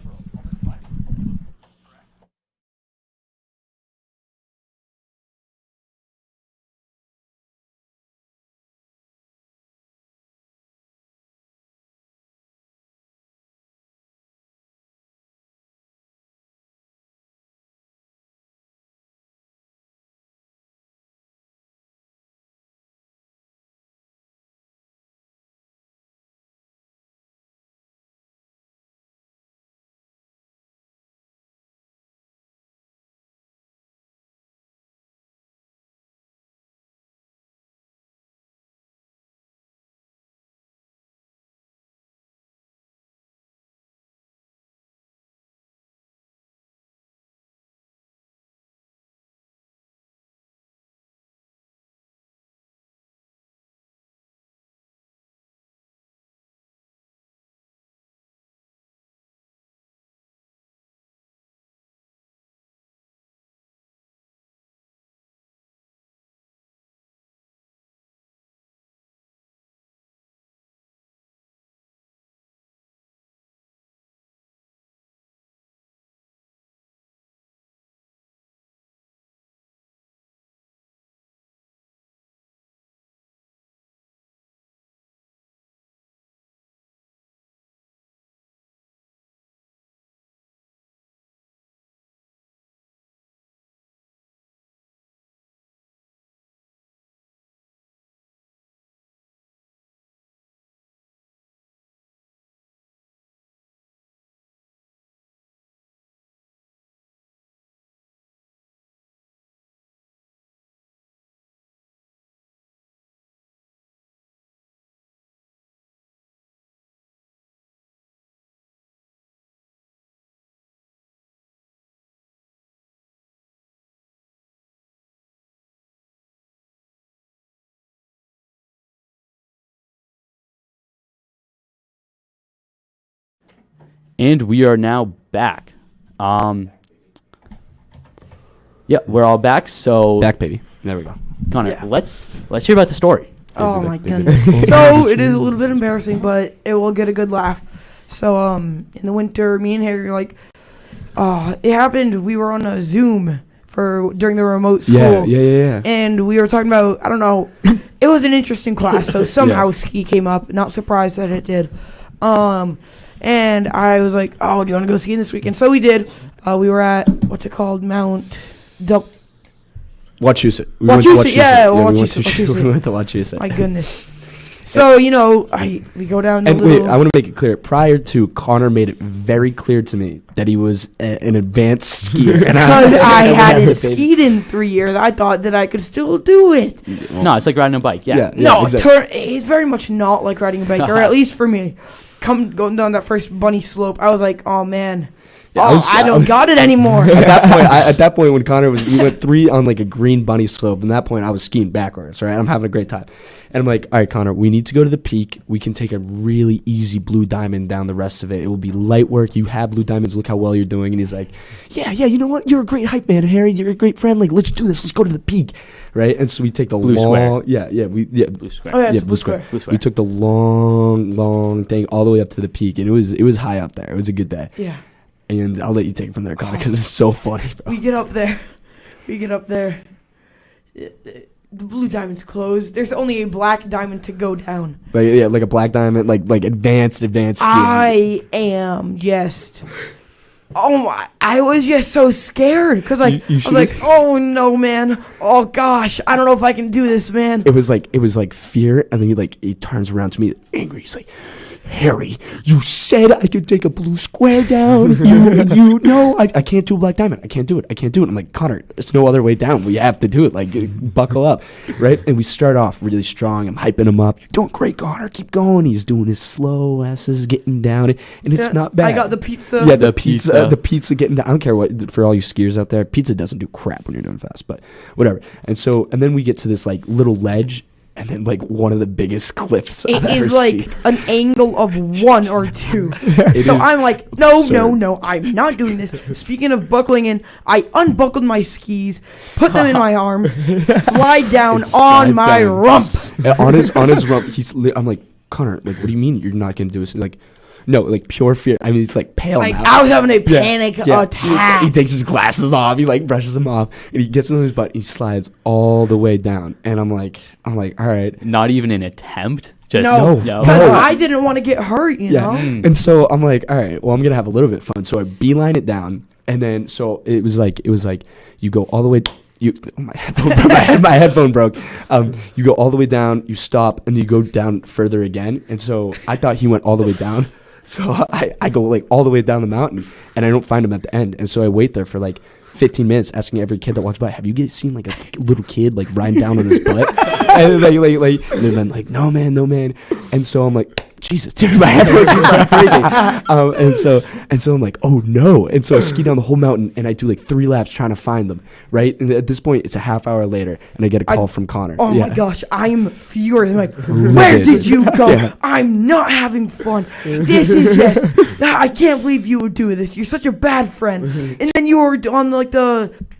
And we are now back. Yeah, we're all back. So Back, baby. There we go. Connor, Yeah. let's hear about the story. Oh my goodness. So it is a little bit embarrassing, but it will get a good laugh. So in the winter, me and Harry were like, it happened. We were on a Zoom during the remote school. Yeah. And we were talking about, I don't know, it was an interesting class. So somehow ski came up. Not surprised that it did. And I was like, oh, do you want to go skiing this weekend? So we did. We were at, what's it called? Wachusett. We went to Wachusett. My goodness. So, we go down and wait, I want to make it clear. Prior to, Connor made it very clear to me that he was an advanced skier. Because I hadn't skied in 3 years, I thought that I could still do it. No, it's like riding a bike. Yeah. No, exactly. It's very much not like riding a bike, or at least for me. Going down that first bunny slope, I was like, oh, man. Yeah, I don't got it anymore. At that point, when Connor we went 3 on like a green bunny slope. And at that point, I was skiing backwards, right? I'm having a great time. And I'm like, all right, Connor, we need to go to the peak. We can take a really easy blue diamond down the rest of it. It will be light work. You have blue diamonds. Look how well you're doing. And he's like, yeah, you know what? You're a great hype man, Harry. You're a great friend. Like, let's do this. Let's go to the peak, right? And so we take the blue square. Blue square. Oh, yeah, blue square. We took the long thing all the way up to the peak. And it was high up there. It was a good day. Yeah. And I'll let you take it from there, Connor, because it's so funny, bro. We get up there. The blue diamond's closed. There's only a black diamond to go down. Like a black diamond, like advanced skiing. I am just... Oh my! I was just so scared because I was like, "Oh no, man! Oh gosh, I don't know if I can do this, man." It was like fear, and then he turns around to me, angry. He's like, Harry, you said I could take a blue square down. You know, I can't do a black diamond. I can't do it. I'm like, Connor, there's no other way down. We have to do it. Like, buckle up, right? And we start off really strong. I'm hyping him up. You're doing great, Connor. Keep going. He's doing his slow asses, getting down, and it's not bad. I got the pizza. Yeah, the pizza getting down. I don't care what, for all you skiers out there, pizza doesn't do crap when you're doing fast, but whatever. And then we get to this like little ledge. And then, like, one of the biggest cliffs I've ever seen. An angle of 1 or 2. So I'm like, no, I'm not doing this. Speaking of buckling in, I unbuckled my skis, put them in my arm, slide down on my rump. On his rump, I'm like, Connor, like, what do you mean you're not going to do this? Like, no, like pure fear. I mean, it's like pale. Like now. I was having a panic attack. He takes his glasses off. He like brushes them off, and he gets on his butt. He slides all the way down, and I'm like, all right. Not even an attempt. Just no. Because I didn't want to get hurt. You know. And so I'm like, all right. Well, I'm gonna have a little bit of fun. So I beeline it down, and then so it was like you go all the way. My headphone broke. You go all the way down. You stop, and you go down further again. And so I thought he went all the way down. So I go like all the way down the mountain, and I don't find him at the end. And so I wait there for like 15 minutes, asking every kid that walks by, "Have you guys seen like a little kid like riding down on his butt?" And they've been like, "No man." And so I'm like, Jesus, dude, my head was breaking. And so I'm like, oh no. And so I ski down the whole mountain, and I do like 3 laps trying to find them, right? And at this point, it's a half hour later, and I get a call from Connor. Oh my gosh, I'm furious. I'm like, where did you go? Yeah. I'm not having fun. This is just, I can't believe you would do this. You're such a bad friend. And then you were on like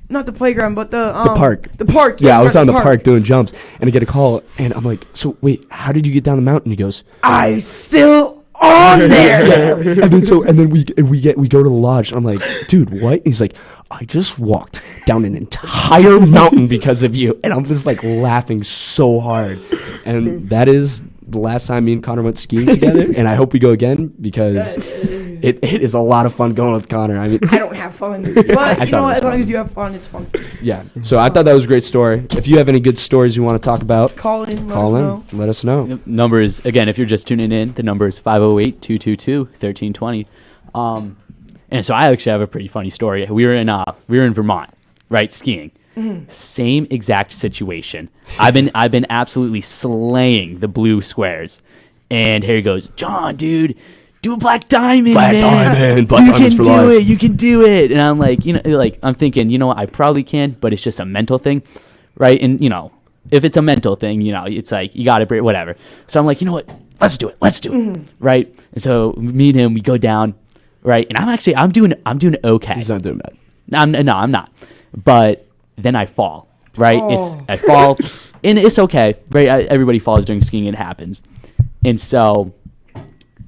not the playground, but the park. The park. Yeah, I was on the park doing jumps, and I get a call, and I'm like, so wait, how did you get down the mountain? He goes, I'm still on there. and then we go to the lodge, and I'm like, dude, what? And he's like, I just walked down an entire mountain because of you, and I'm just like laughing so hard, and that is the last time me and Connor went skiing together, and I hope we go again because it is a lot of fun going with Connor. I mean, I don't have fun, but you know what? As long as you have fun, it's fun. Yeah. So I thought that was a great story. If you have any good stories you want to talk about, call in. Let us know. Number is, again, if you're just tuning in, the number is 508-222-1320. And so I actually have a pretty funny story. We were in Vermont, right, skiing. Mm-hmm. Same exact situation. I've been absolutely slaying the blue squares, and Harry goes, John, dude, do a black diamond, black man. Diamonds for life. You can do it. And I'm like, I'm thinking, what, I probably can, but it's just a mental thing, right? And if it's a mental thing, it's like you got to break whatever. So I'm like, you know what? Let's do it. Mm-hmm. Right? And so me and him, we go down. right? And I'm doing okay. He's not doing bad. I'm not. But then I fall, right? Oh. I fall, and it's okay, right? Everybody falls during skiing; it happens. And so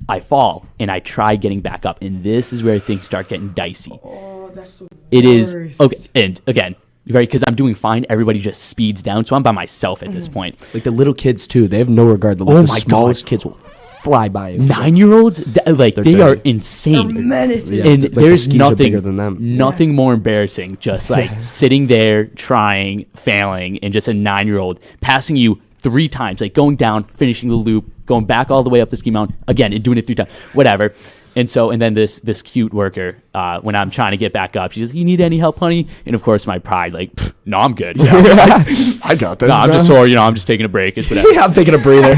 I fall, and I try getting back up, and this is where things start getting dicey. Oh, that's the It is worst. okay, and again, right? Because I'm doing fine. Everybody just speeds down, so I'm by myself at this point. Like the little kids too, they have no regard. The Oh my smallest kids will fly by you. 9-year-olds, like They're they are dirty. insane. They're menacing. Yeah. And Like the there's skis are nothing bigger than them. nothing more embarrassing, just like sitting there trying, failing, and just a 9-year-old passing you 3 times, like going down, finishing the loop, going back all the way up the ski mountain again, and doing it 3 times, whatever. And then this cute worker, when I'm trying to get back up, she says, "You need any help, honey?" And of course, my pride, like, "No, I'm good. You know? I got this. No, I'm bro. just sore. You know, I'm just taking a break. It's whatever." Yeah, I'm taking a breather.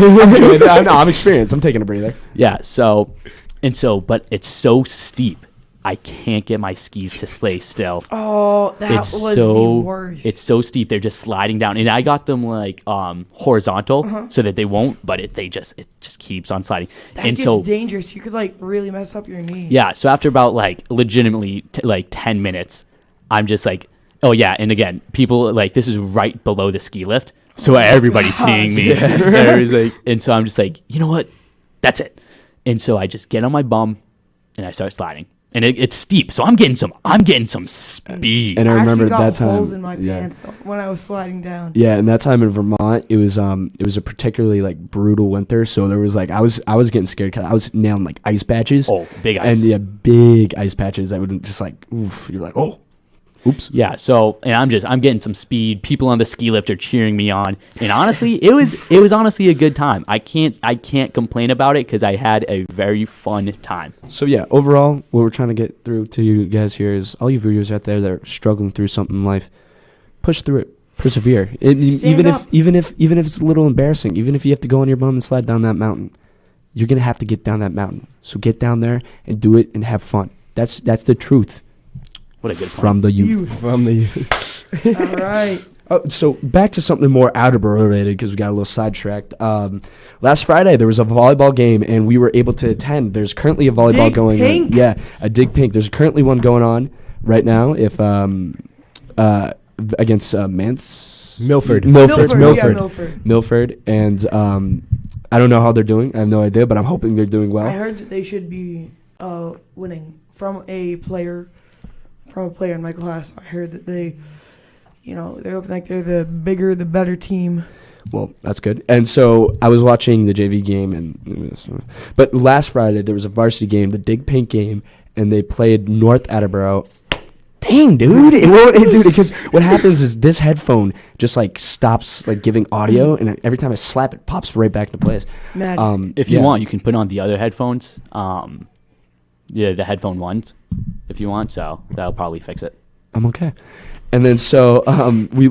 No, I'm experienced. I'm taking a breather. Yeah. But it's so steep. I can't get my skis to stay still. Oh, that It's was so the worst. it's so steep. They're just sliding down, and I got them like horizontal so that they won't. But it just keeps on sliding. that And gets so dangerous. You could like really mess up your knee. yeah. So after about like legitimately like 10 minutes, I'm just like, oh yeah. And again, people like this is right below the ski lift, so everybody's seeing me. Everybody's like, and so I'm just like, you know what? That's it. And so I just get on my bum, and I start sliding. And it's steep, so I'm getting some speed. And I remember actually got that time. holes in my yeah. pants when I was sliding down. Yeah, and that time in Vermont, it was a particularly like brutal winter. So there was like I was getting scared because I was nailing like ice patches. Oh, big ice. And yeah, big ice patches that would just like, oof, you're like, oh, oops. Yeah, so and I'm getting some speed. People on the ski lift are cheering me on, and honestly, it was honestly a good time. I can't complain about it because I had a very fun time. So yeah, overall, what we're trying to get through to you guys here is all you viewers out there that are struggling through something in life, push through it, persevere. Even up. if it's a little embarrassing, even if you have to go on your bum and slide down that mountain, you're gonna have to get down that mountain. So get down there and do it and have fun. That's the truth. What a good From the youth. From the youth. All right. Oh, so back to something more Attleboro related because we got a little sidetracked. Last Friday there was a volleyball game and we were able to attend. There's currently a volleyball Dig going Pink? on. Yeah, a Dig Pink. There's currently one going on right now. If against Milford. Milford, and I don't know how they're doing. I have no idea, but I'm hoping they're doing well. I heard that they should be winning from a player in my class. I heard that they look like they're the bigger, the better team. Well, that's good. And so I was watching the JV game, but last Friday there was a varsity game, the Dig Pink game, and they played North Attleboro. Dang, dude! It won't, dude. Because what happens is this headphone just like stops like giving audio, and every time I slap it, pops right back into place. Magic. If you want, you can put on the other headphones. The headphone ones, if you want. So that'll probably fix it. I'm okay. And then so we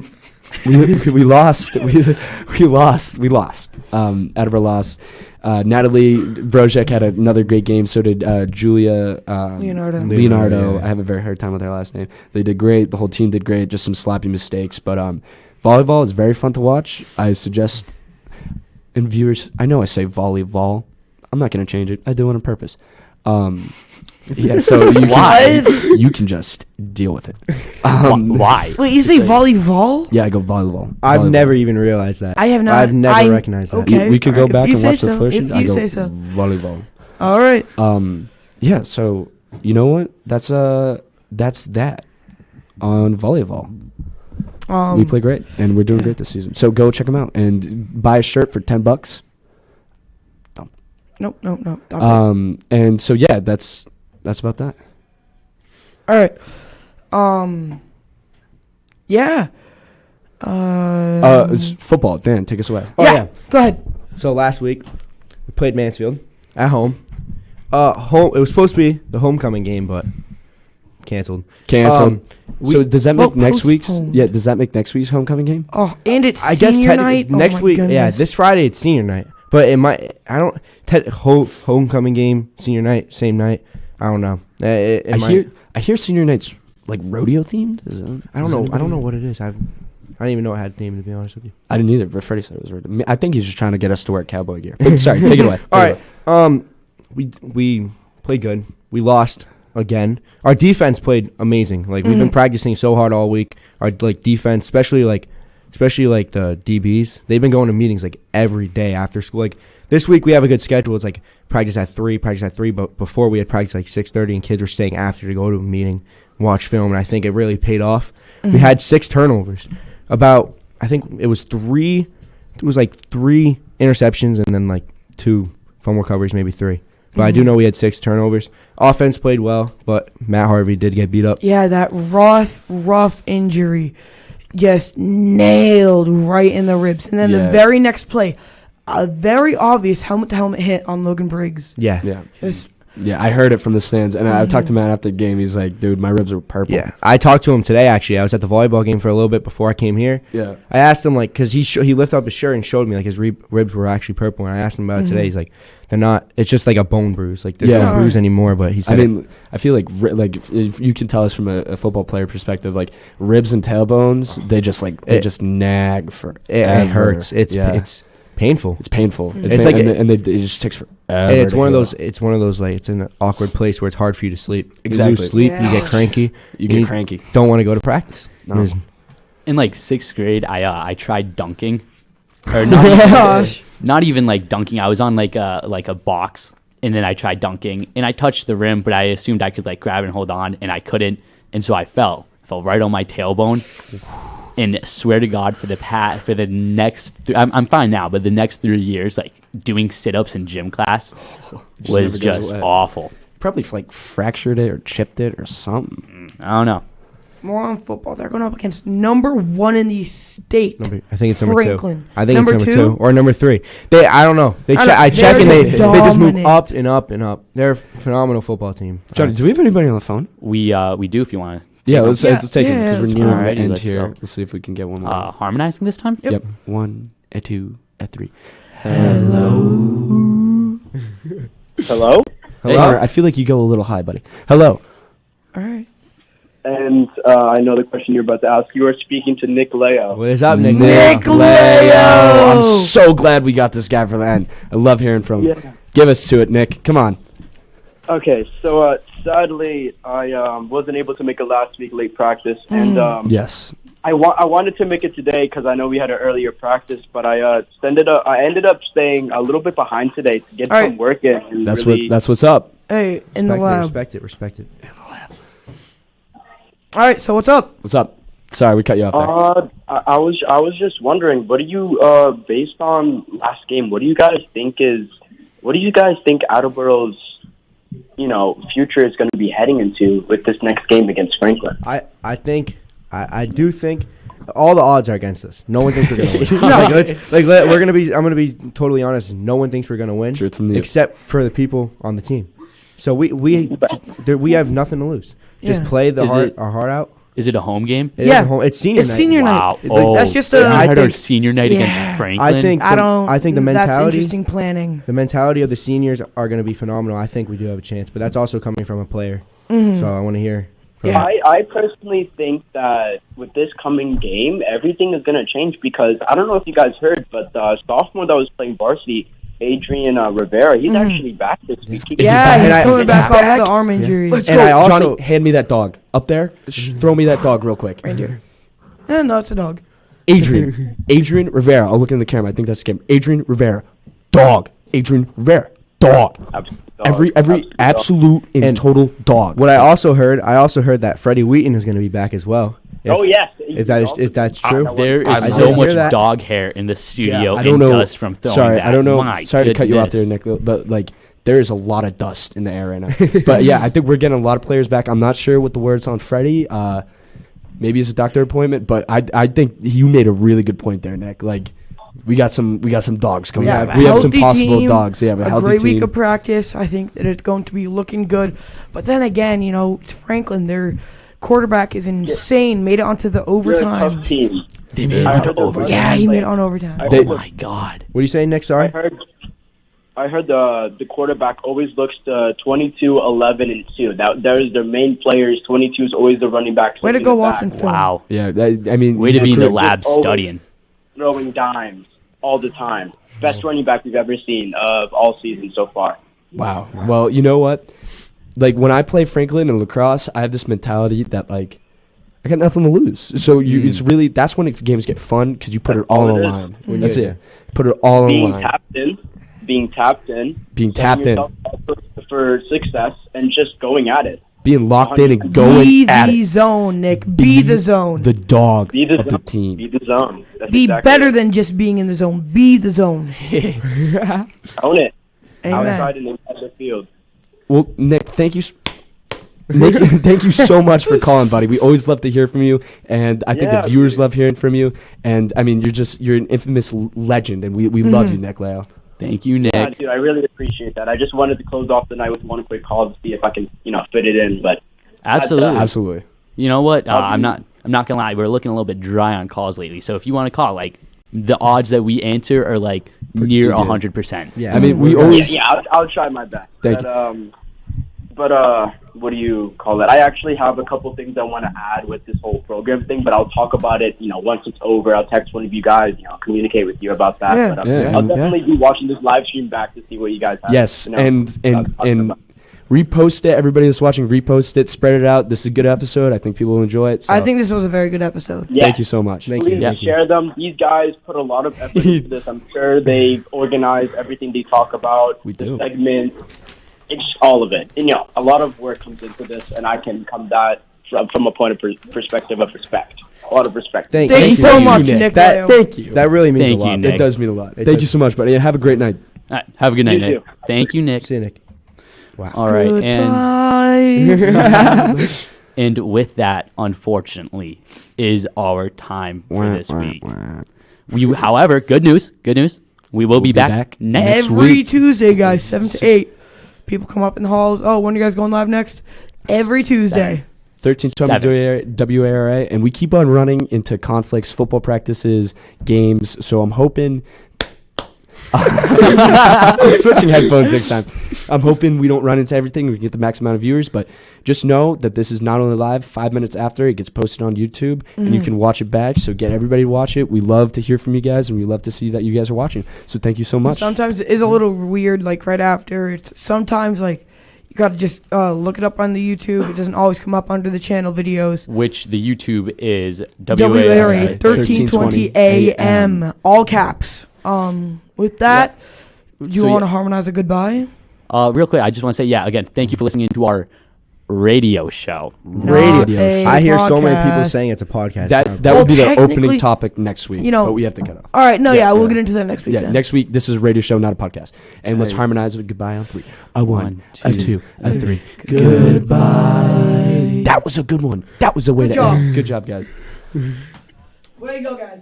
lost. We lost. Attleboro lost. Natalie Brozek had another great game. So did Julia Leonardo. Yeah. I have a very hard time with her last name. They did great. The whole team did great. Just some sloppy mistakes. But volleyball is very fun to watch. I suggest, and viewers, I know I say volleyball. I'm not going to change it. I do it on purpose. Yeah, so you can just deal with it. Why? Wait, you say volleyball? Yeah, I go volleyball. I've Volleyball. never even realized that. I have not. I've never recognized that. Okay. We could go Alright, back if and you watch say the so. first. If I you go say so. volleyball. All right. Yeah. So you know what? That's that on volleyball. We play great, and we're doing great this season. So go check them out and buy a shirt for $10. Nope. And so yeah, that's about that. All right. Yeah. It's football. Dan, take us away. Oh, yeah. Go ahead. So last week, we played Mansfield at home. It was supposed to be the homecoming game, but canceled. So does that make next week's? postponed. Yeah, does that make next week's homecoming game? Oh, and it's I guess senior night. next oh my week. Goodness. Yeah, this Friday it's senior night. But it might. I don't. Homecoming game, senior night, same night. I don't know. I hear senior night's like rodeo themed. I don't know. I don't know what it is. I didn't even know it had a theme, to be honest with you. I didn't either, but Freddie said it was rodeo. I think he's just trying to get us to wear cowboy gear. But sorry, take it away. All right. We played good. We lost again. Our defense played amazing. Like we've been practicing so hard all week. Our defense, especially the DBs, they've been going to meetings like every day after school. Like this week we have a good schedule. It's like practice at 3, but before we had practice like 6:30 and kids were staying after to go to a meeting, watch film, and I think it really paid off. We had 6 turnovers. I think it was 3 interceptions and then like 2 fumble recoveries, maybe 3. But I do know we had 6 turnovers. Offense played well, but Matt Harvey did get beat up. Yeah, that rough injury just nailed right in the ribs. And then the very next play, a very obvious helmet-to-helmet hit on Logan Briggs. Yeah. Yeah, I heard it from the stands, and I talked to Matt after the game. He's like, dude, my ribs are purple. Yeah, I talked to him today, actually. I was at the volleyball game for a little bit before I came here. Yeah. I asked him, like, because he lifted up his shirt and showed me, like, his ribs were actually purple, and I asked him about it today. He's like, they're not, it's just like a bone bruise. Like, there's no bruise anymore, but he said I feel like if you can tell us from a football player perspective, like, ribs and tailbones, they just nag for it hurts. It's painful. It's painful. It just takes forever. And it's one of those like it's an awkward place where it's hard for you to sleep. Exactly. You lose sleep, you get cranky. You cranky. Don't want to go to practice. No. In like 6th grade, I tried dunking, or not even like dunking. I was on like a box, and then I tried dunking, and I touched the rim, but I assumed I could like grab and hold on, and I couldn't, and so I fell right on my tailbone. And swear to God, for the next, I'm fine now, but the next 3 years, like doing sit-ups in gym class was just awful. Probably like fractured it or chipped it or something. I don't know. More on football. They're going up against number 1 in the state. I think it's number Franklin. 2. I think number it's number 2 2 or number 3. I don't know. I check and they just move up and up and up. They're a phenomenal football team. Johnny, do we have anybody on the phone? We do if you want to. Yeah, let's take it because we're near the end let's here. go. Let's see if we can get one more. Harmonizing this time? Yep. 1, 2, 3. Hello? Hello? I feel like you go a little high, buddy. Hello. All right. And I know the question you're about to ask. You are speaking to Nick Leo. What is up, Nick? Nick Leo! I'm so glad we got this guy for the end. I love hearing from him. Yeah. Give us to it, Nick. Come on. Okay, so sadly, I wasn't able to make it last week, late practice. And Yes. I wanted to make it today because I know we had an earlier practice, but I ended up staying a little bit behind today to get some work in. And That's what's up. Hey, in the lab. Respect it. All right, so what's up? What's up? Sorry, we cut you off there. I was just wondering, what do you based on last game? What do you guys think Attleboro's future is going to be heading into with this next game against Franklin? I do think all the odds are against us. No one thinks we're going to win. I'm going to be totally honest. No one thinks we're going to win, Truth from the except for the people on the team. So we have nothing to lose. Just play our heart out. Is it a home game? It's senior night. It's senior Wow. night. That's just I had our senior night against Franklin. I think the mentality. That's interesting planning. The mentality of the seniors are going to be phenomenal. I think we do have a chance, but that's also coming from a player. So I want to hear. I personally think that with this coming game, everything is going to change because I don't know if you guys heard, but the sophomore that was playing varsity, Adrian Rivera, he's actually back this week. He's coming back off the arm injuries. Let's go. Johnny, hand me that dog. Up there, throw me that dog real quick. Reindeer. No, it's a dog. Adrian Rivera. I'll look in the camera. I think that's the camera. Adrian Rivera. Dog. Adrian Rivera. Dog. Every absolute and total dog. What I also heard that Freddie Wheaton is going to be back as well. Yes. If that's true, there is so much dog hair in the studio. I don't know. Dust from throwing Sorry, that. I don't know. Sorry to cut you off there, Nick. But like, there is a lot of dust in the air right now. But yeah, I think we're getting a lot of players back. I'm not sure what the word's on Freddie. Maybe it's a doctor appointment. But I think you made a really good point there, Nick. Like, we got some dogs coming back. We have some possible team, dogs. Yeah, a healthy great team. Week of practice. I think that it's going to be looking good. But then again, it's Franklin. Their quarterback is insane. Made it onto the overtime. They're a tough team. They made it onto overtime. Yeah, he made it on overtime. Oh my God! What are you saying, Nick? Sorry. I heard the quarterback always looks to 22, 11, and 2. That is their main players. 22 is always the running back. Way to go watching film. Wow. Yeah, I mean, way to be in the lab studying. Throwing dimes all the time. Best running back we've ever seen of all season so far. Wow. Well, you know what? like when I play Franklin and lacrosse, I have this mentality that like I got nothing to lose. So it's really that's when games get fun because you put it all on the line. That's it. Put it all on the line. Being tapped in, for success, and just going at it. Being locked in and going at it. Be the zone, Nick. Be the zone. The dog of the team. Be the zone. That's be exactly better than just being in the zone. Be the zone. Own it. Amen. Outside and inside the field. Well, Nick, thank you. Nick, thank you so much for calling, buddy. We always love to hear from you, and I think the viewers love hearing from you. And I mean, you're an infamous legend, and we love you, Nick Leo. Thank you, Nick. Yeah, dude, I really appreciate that. I just wanted to close off the night with one quick call to see if I can, fit it in. But absolutely. You know what? I'm not gonna lie. We're looking a little bit dry on calls lately. So if you want to call, like the odds that we answer are like near 100%. Yeah, I mean we always. Yeah, I'll try my best. Thank you. But what do you call it? I actually have a couple things I want to add with this whole program thing, but I'll talk about it, once it's over. I'll text one of you guys, communicate with you about that. Yeah. But I'll definitely be watching this live stream back to see what you guys have. Yes, and repost it. Everybody that's watching, repost it, spread it out. This is a good episode. I think people will enjoy it. So. I think this was a very good episode. Yeah. Thank you so much. Please share them. These guys put a lot of effort into this. I'm sure they've organized everything they talk about. We do. The segment. It's all of it. And, a lot of work comes into this, and I can come that from a point of perspective of respect. A lot of respect. Thank you so much, Nick. Thank you. That really means a lot. Nick. It does mean a lot. Thank you so much, buddy. And have a great night. All right, have a good night, You Nick. too. Thank you, Nick. See you, Nick. Wow. All right, Goodbye. and with that, unfortunately, is our time for this week. However, good news. We will be back next Every week. Tuesday, guys, 7 to 8. People come up in the halls. Oh, when are you guys going live next? Every Tuesday. 1320 WARA, and we keep on running into conflicts, football practices, games. So I'm hoping. Switching headphones next time. I'm hoping we don't run into everything. We get the max amount of viewers, but just know that this is not only live. 5 minutes after, it gets posted on YouTube, and you can watch it back. So get everybody to watch it. We love to hear from you guys, and we love to see that you guys are watching. So thank you so much. Sometimes it is a little weird, like right after. It's sometimes like you got to just look it up on the YouTube. It doesn't always come up under the channel videos. Which the YouTube is WARA 1320 AM, all caps. With that, do you want to harmonize a goodbye? Real quick, I just want to say, again, thank you for listening to our radio show. I hear so many people saying it's a podcast. That would be the opening topic next week, but we have to cut off. All right, we'll get into that next week. Yeah, next week, this is a radio show, not a podcast. And let's harmonize with goodbye on 3. A 1, a 2, a 3. Goodbye. That was a good one. That was a way to end. Good job, guys. Way to go, guys.